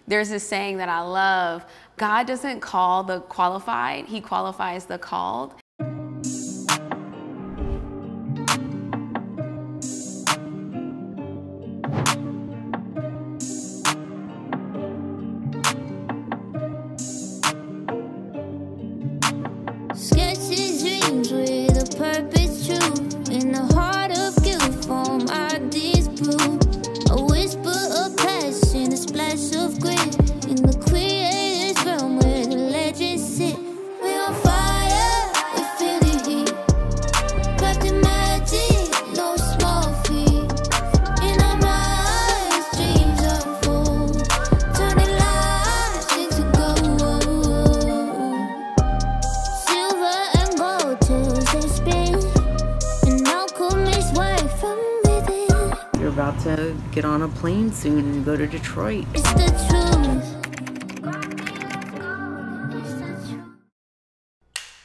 There's this saying that I love: God doesn't call the qualified, He qualifies the called. Sketches, dreams with a purpose true. In the heart of Gildform, ideas brew. A whisper of passion, a splash of grit. In the creator's realm where the legends sit. We're on fire, we feel the heat. Crafting magic, no small feat. In our minds, dreams unfold. Turning lives into gold. Silver and gold till they spin. An alchemist's way from within. You're about to get on a plane soon and go to Detroit. It's the truth.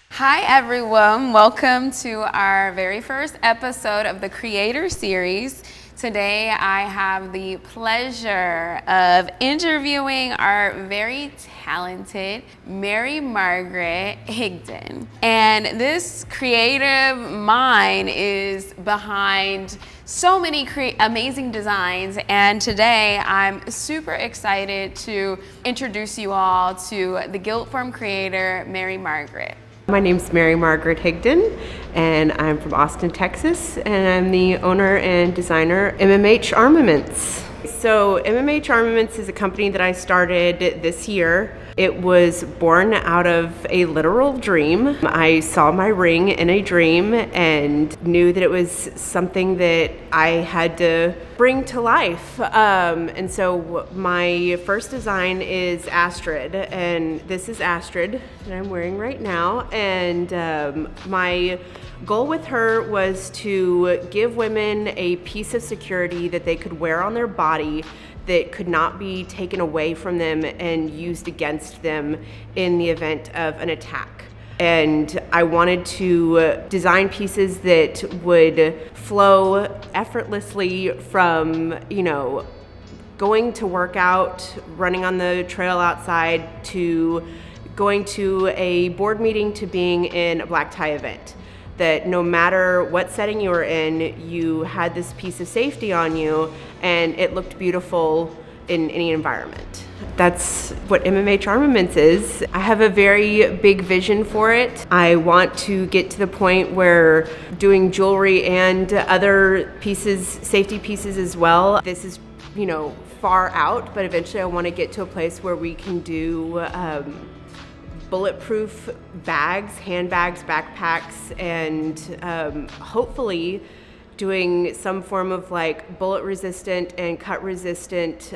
Hi everyone, welcome to our very first episode of the Creator Series. Today I have the pleasure of interviewing our very talented Mary Margaret Higdon. And this creative mind is behind so many amazing designs, and today I'm super excited to introduce you all to the Gildform creator, Mary Margaret. My name's Mary Margaret Higdon, and I'm from Austin, Texas, and I'm the owner and designer MMH Armaments. So MMH Armaments is a company that I started this year. It was born out of a literal dream. I saw my ring in a dream and knew that it was something that I had to bring to life. And so my first design is Astrid, and this is Astrid that I'm wearing right now. And my goal with her was to give women a piece of security that they could wear on their body that could not be taken away from them and used against them in the event of an attack. And I wanted to design pieces that would flow effortlessly from, you know, going to work out, running on the trail outside, to going to a board meeting, to being in a black tie event. That no matter what setting you were in, you had this piece of safety on you and it looked beautiful in any environment. That's what MMH Armaments is. I have a very big vision for it. I want to get to the point where doing jewelry and other pieces, safety pieces as well. This is, you know, far out, but eventually I want to get to a place where we can do bulletproof bags, handbags, backpacks, and hopefully doing some form of like bullet resistant and cut resistant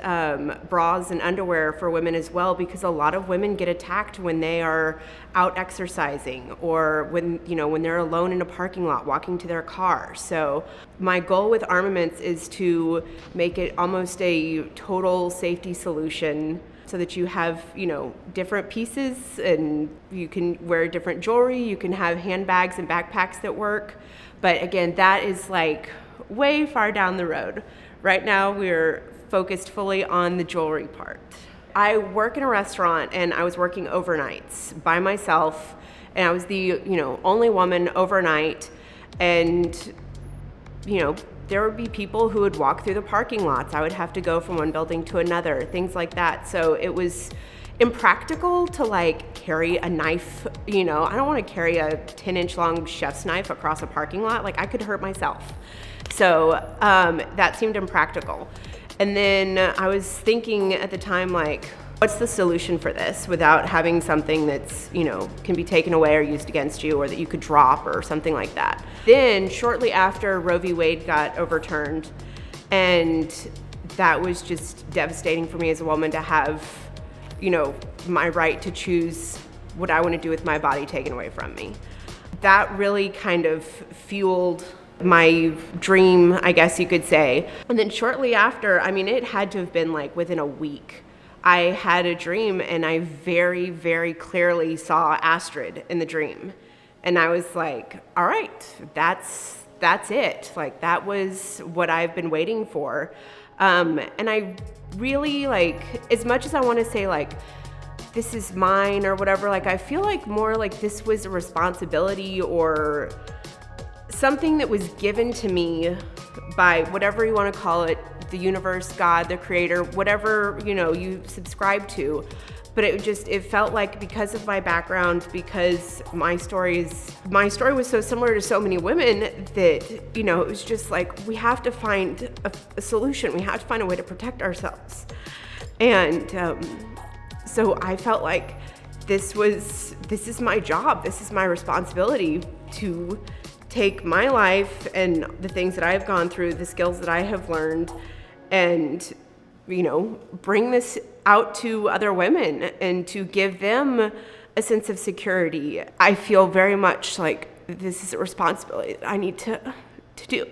bras and underwear for women as well, because a lot of women get attacked when they are out exercising or when, you know, when they're alone in a parking lot walking to their car. So my goal with Armaments is to make it almost a total safety solution, so that you have, you know, different pieces and you can wear different jewelry, you can have handbags and backpacks that work. But again, that is like way far down the road. Right now we're focused fully on the jewelry part. I work in a restaurant and I was working overnights by myself, and I was the, you know, only woman overnight, and, you know, there would be people who would walk through the parking lots. I would have to go from one building to another, things like that. So it was impractical to like carry a knife, you know. I don't want to carry a 10-inch long chef's knife across a parking lot. Like, I could hurt myself. So that seemed impractical. And then I was thinking at the time, like, what's the solution for this without having something that's, you know, can be taken away or used against you, or that you could drop or something like that. Then shortly after, Roe v. Wade got overturned, and that was just devastating for me as a woman to have, you know, my right to choose what I want to do with my body taken away from me. That really kind of fueled my dream, I guess you could say. And then shortly after, I mean, it had to have been like within a week, I had a dream, and I very, very clearly saw Astrid in the dream. And I was like, all right, that's it. Like, that was what I've been waiting for. And I really, like, as much as I want to say like, this is mine or whatever, like I feel like more like this was a responsibility or something that was given to me by whatever you want to call it, the universe, God, the creator, whatever, you know, you subscribe to. But it felt like because of my background, because my story was so similar to so many women that, you know, it was just like, we have to find a solution. We have to find a way to protect ourselves. And so I felt like this is my job. This is my responsibility to take my life and the things that I've gone through, the skills that I have learned, and, you know, bring this out to other women and to give them a sense of security. I feel very much like this is a responsibility that I need to do.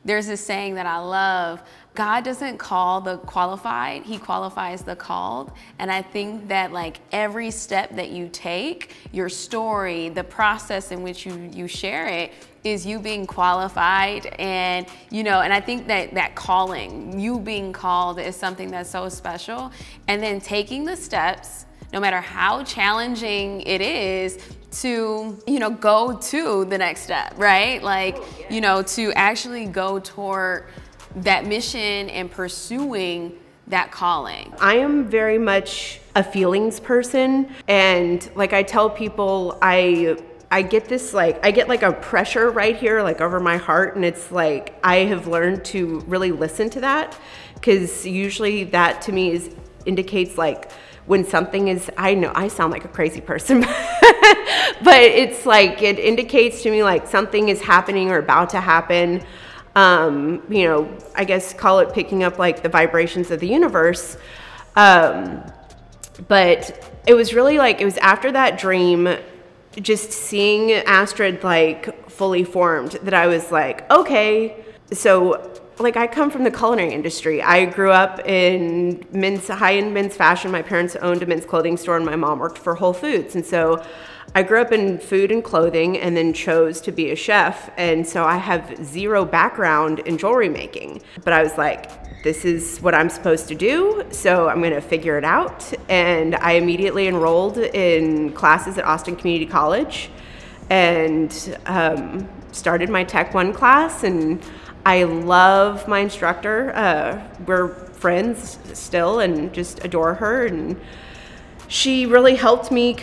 There's this saying that I love, God doesn't call the qualified, he qualifies the called. And I think that like every step that you take, your story, the process in which you share it, is you being qualified. And, you know, and I think that calling, you being called, is something that's so special. And then taking the steps, no matter how challenging it is, to, you know, go to the next step, right? Like, you know, to actually go toward that mission and pursuing that calling. I am very much a feelings person, and like I tell people, I get this, like, I get like a pressure right here, like over my heart, and it's like, I have learned to really listen to that, because usually that to me indicates like when something is, I know I sound like a crazy person, but it's like, it indicates to me like something is happening or about to happen. You know, I guess call it picking up like the vibrations of the universe. But it was really like, it was after that dream, just seeing Astrid like fully formed, that I was like, okay, so like I come from the culinary industry. I grew up in high-end men's fashion. My parents owned a men's clothing store and my mom worked for Whole Foods. And so I grew up in food and clothing and then chose to be a chef. And so I have zero background in jewelry making. But I was like, this is what I'm supposed to do, so I'm gonna figure it out. And I immediately enrolled in classes at Austin Community College and started my Tech 1 class. And I love my instructor. We're friends still and just adore her. And she really helped me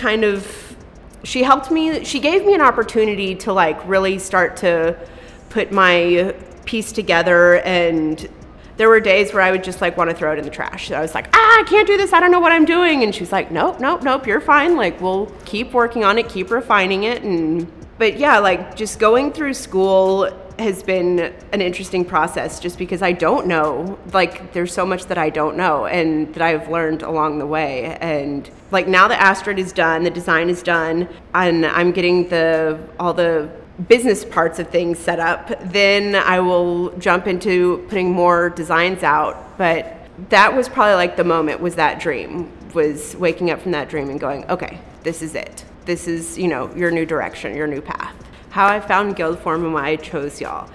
she gave me an opportunity to like really start to put my piece together. And there were days where I would just like want to throw it in the trash. I was like, I can't do this. I don't know what I'm doing. And she's like, nope, you're fine. Like, we'll keep working on it, keep refining it. But yeah, like just going through school has been an interesting process, just because I don't know, like there's so much that I don't know and that I've learned along the way. And like now that Astrid is done, the design is done, and I'm getting all the business parts of things set up, then I will jump into putting more designs out. But that was probably like the moment, was that dream, was waking up from that dream and going, okay, this is it. This is, you know, your new direction, your new path. How I found Gildform and why I chose y'all.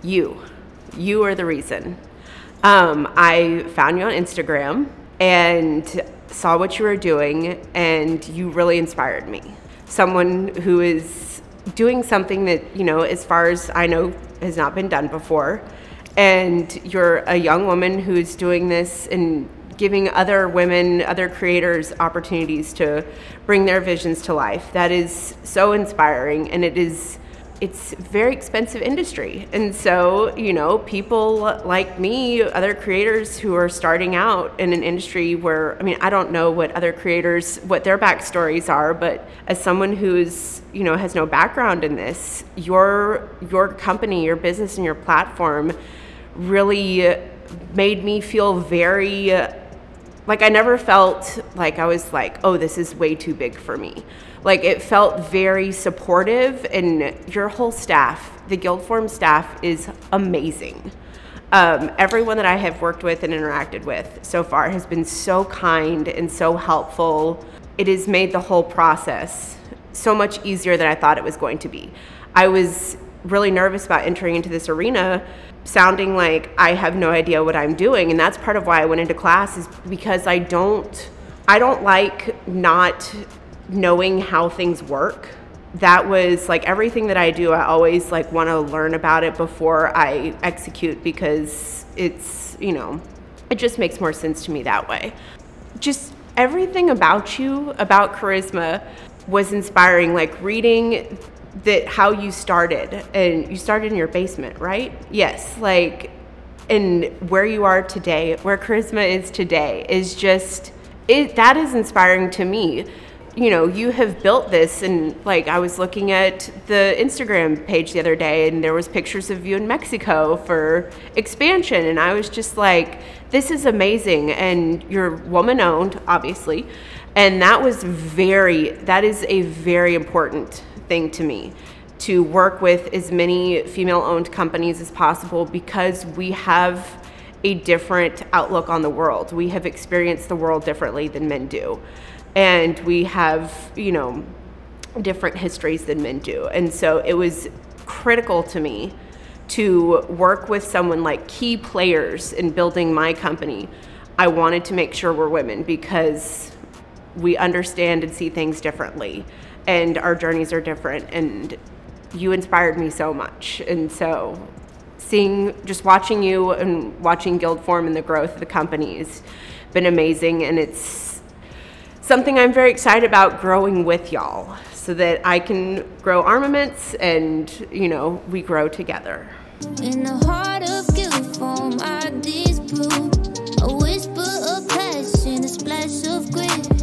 You are the reason. I found you on Instagram and saw what you were doing, and you really inspired me. Someone who is doing something that, you know, as far as I know, has not been done before. And you're a young woman who is doing this and giving other women, other creators opportunities to bring their visions to life. That is so inspiring, and it's a very expensive industry. And so, you know, people like me, other creators who are starting out in an industry where, I mean, I don't know what other creators, what their backstories are, but as someone who's, you know, has no background in this, your company, your business, and your platform really made me feel very, like I never felt like I was like, oh, this is way too big for me. Like it felt very supportive, and your whole staff, the Gildform staff, is amazing. Everyone that I have worked with and interacted with so far has been so kind and so helpful. It has made the whole process so much easier than I thought it was going to be. I was really nervous about entering into this arena, sounding like I have no idea what I'm doing. And that's part of why I went into class, is because I don't like not knowing how things work. That was like everything that I do, I always like want to learn about it before I execute, because it's, you know, it just makes more sense to me that way. Just everything about you, about Charisma, was inspiring. Like reading that how you started, and you started in your basement, right? Yes, like, and where you are today, where Charisma is today, is just, that is inspiring to me. You know, you have built this, and like I was looking at the Instagram page the other day, and there was pictures of you in Mexico for expansion, and I was just like, this is amazing. And you're woman owned, obviously, and that is a very important thing to me, to work with as many female owned companies as possible, because we have a different outlook on the world. We have experienced the world differently than men do. And we have, you know, different histories than men do. And so it was critical to me to work with someone like key players in building my company. I wanted to make sure we're women, because we understand and see things differently, and our journeys are different. And you inspired me so much. And so just watching you and watching Gildform and the growth of the company has been amazing. And it's something I'm very excited about growing with y'all, so that I can grow armaments and, you know, we grow together. In the heart of Gildform, ideas brew, a whisper of passion, a splash of grit.